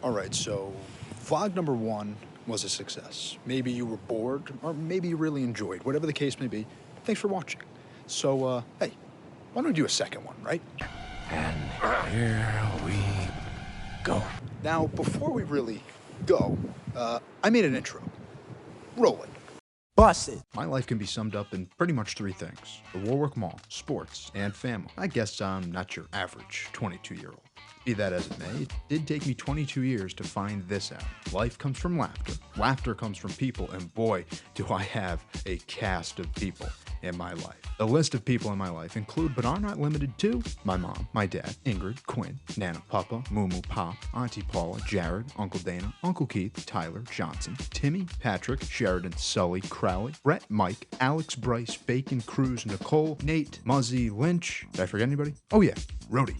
All right, so vlog number 1 was a success. Maybe you were bored, or maybe you really enjoyed. Whatever the case may be, thanks for watching. So, hey, why don't we do a second one, right? And here we go. Now, before we really go, I made an intro. Roll it. Bust it. My life can be summed up in pretty much 3 things: the Warwick Mall, sports, and family. I guess I'm not your average 22-year-old. Be that as it may, it did take me 22 years to find this out. Life comes from laughter. Laughter comes from people, and boy, do I have a cast of people in my life. The list of people in my life include, but are not limited to, my mom, my dad, Ingrid, Quinn, Nana, Papa, Mumu, Pop, Auntie Paula, Jared, Uncle Dana, Uncle Keith, Tyler, Johnson, Timmy, Patrick, Sheridan, Sully, Crowley, Brett, Mike, Alex, Bryce, Bacon, Cruz, Nicole, Nate, Muzzy, Lynch. Did I forget anybody? Oh yeah, Rhodey.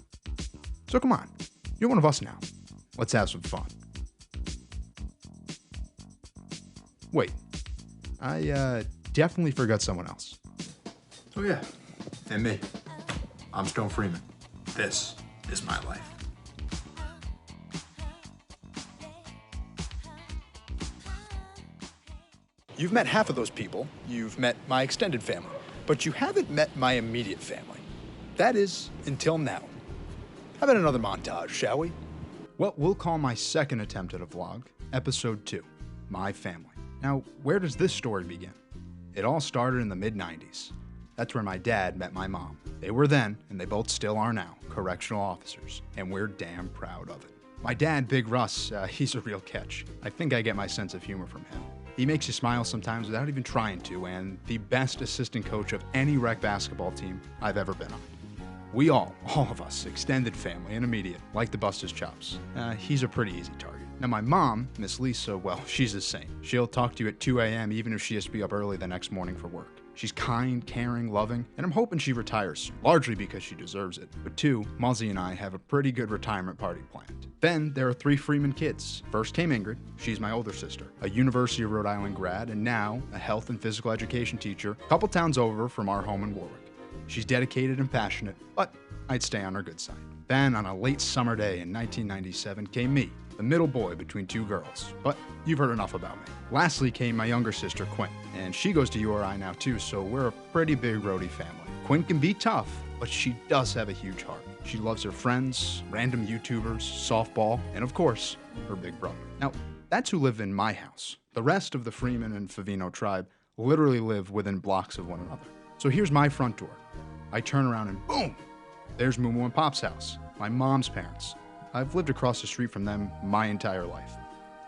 So come on, you're one of us now. Let's have some fun. Wait, I definitely forgot someone else. Oh yeah, and me. I'm Stone Freeman. This is my life. You've met half of those people. You've met my extended family, but you haven't met my immediate family. That is, until now. How about another montage, shall we? What we'll call my second attempt at a vlog, episode 2, My Family. Now, where does this story begin? It all started in the mid-90s. That's where my dad met my mom. They were then, and they both still are now, correctional officers, and we're damn proud of it. My dad, Big Russ, he's a real catch. I think I get my sense of humor from him. He makes you smile sometimes without even trying to, and the best assistant coach of any rec basketball team I've ever been on. We all of us, extended family and immediate, like to bust his chops. He's a pretty easy target. Now my mom, Miss Lisa, well, she's the same. She'll talk to you at 2 a.m. even if she has to be up early the next morning for work. She's kind, caring, loving, and I'm hoping she retires, largely because she deserves it. But 2, Muzzy and I have a pretty good retirement party planned. Then there are 3 Freeman kids. First came Ingrid, she's my older sister, a University of Rhode Island grad, and now a health and physical education teacher, a couple towns over from our home in Warwick. She's dedicated and passionate, but I'd stay on her good side. Then, on a late summer day in 1997, came me, the middle boy between 2 girls. But you've heard enough about me. Lastly came my younger sister, Quinn, and she goes to URI now too, so we're a pretty big roadie family. Quinn can be tough, but she does have a huge heart. She loves her friends, random YouTubers, softball, and of course, her big brother. Now, that's who live in my house. The rest of the Freeman and Favino tribe literally live within blocks of one another. So here's my front door. I turn around and boom, there's Mumu and Pop's house, my mom's parents. I've lived across the street from them my entire life.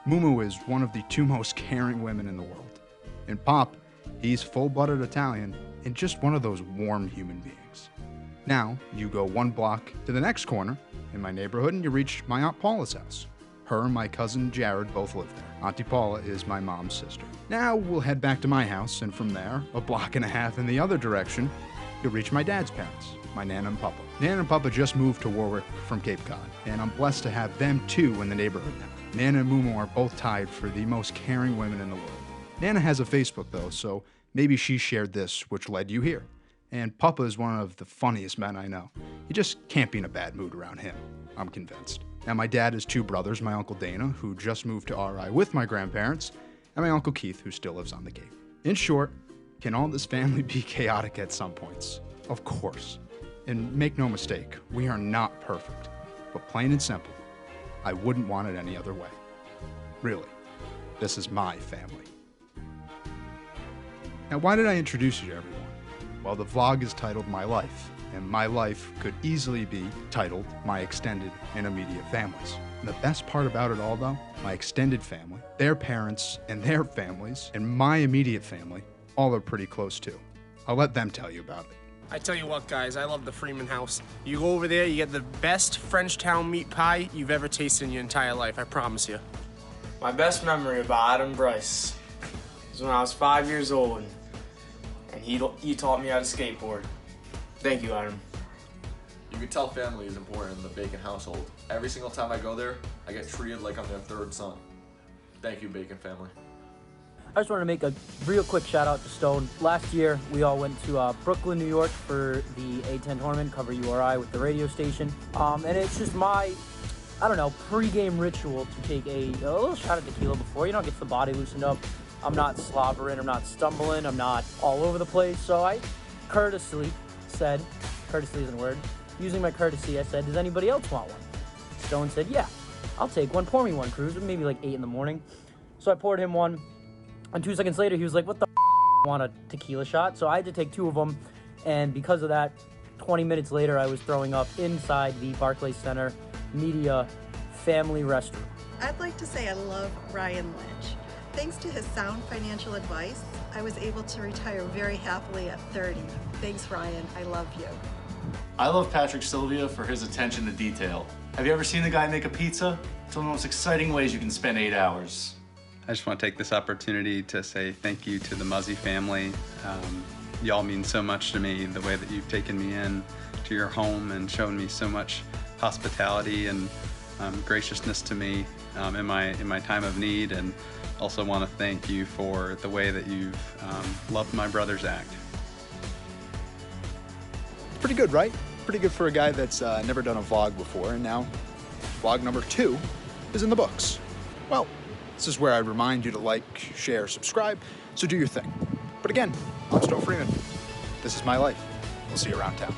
Mumu is one of the 2 most caring women in the world. And Pop, he's full-blooded Italian and just one of those warm human beings. Now, you go 1 block to the next corner in my neighborhood and you reach my Aunt Paula's house. Her and my cousin Jared both live there. Auntie Paula is my mom's sister. Now we'll head back to my house, and from there, a block and a half in the other direction, you'll reach my dad's parents, my Nana and Papa. Nana and Papa just moved to Warwick from Cape Cod, and I'm blessed to have them too in the neighborhood now. Nana and Mumu are both tied for the most caring women in the world. Nana has a Facebook though, so maybe she shared this, which led you here. And Papa is one of the funniest men I know. You just can't be in a bad mood around him, I'm convinced. Now my dad has 2 brothers, my Uncle Dana, who just moved to RI with my grandparents, and my Uncle Keith, who still lives on the Cape. In short, can all this family be chaotic at some points? Of course. And make no mistake, we are not perfect. But plain and simple, I wouldn't want it any other way. Really, this is my family. Now, why did I introduce you to everyone? Well, the vlog is titled My Life, and my life could easily be titled My Extended and Immediate Families. And the best part about it all, though, my extended family, their parents and their families, and my immediate family, all are pretty close too. I'll let them tell you about it. I tell you what, guys, I love the Freeman house. You go over there, you get the best Frenchtown meat pie you've ever tasted in your entire life, I promise you. My best memory about Adam Bryce was when I was 5 years old, and he taught me how to skateboard. Thank you, Adam. You can tell family is important in the Bacon household. Every single time I go there, I get treated like I'm their 3rd son. Thank you, Bacon family. I just wanted to make a real quick shout out to Stone. Last year, we all went to Brooklyn, New York for the A10 tournament, cover URI with the radio station. And it's just my I don't know, pre-game ritual to take a little shot of tequila before, get the body loosened up. I'm not slobbering, I'm not stumbling, I'm not all over the place. So I courteously said, courtesy isn't a word, using my courtesy, I said, does anybody else want one? Stone said, yeah, I'll take one. Pour me one, Cruz. It was maybe like 8 in the morning. So I poured him one. And 2 seconds later, he was like, what the want a tequila shot? So I had to take 2 of them. And because of that, 20 minutes later, I was throwing up inside the Barclays Center Media Family Restroom. I'd like to say I love Ryan Lynch. Thanks to his sound financial advice, I was able to retire very happily at 30. Thanks, Ryan. I love you. I love Patrick Sylvia for his attention to detail. Have you ever seen the guy make a pizza? It's one of the most exciting ways you can spend 8 hours. I just want to take this opportunity to say thank you to the Muzzy family. Y'all mean so much to me, the way that you've taken me in to your home and shown me so much hospitality and graciousness to me in my time of need, and also want to thank you for the way that you've loved my brother's act. Pretty good, right? Pretty good for a guy that's never done a vlog before, and now vlog number 2 is in the books. Well, this is where I remind you to like, share, subscribe, so do your thing. But again, I'm Stone Freeman. This is my life. We'll see you around town.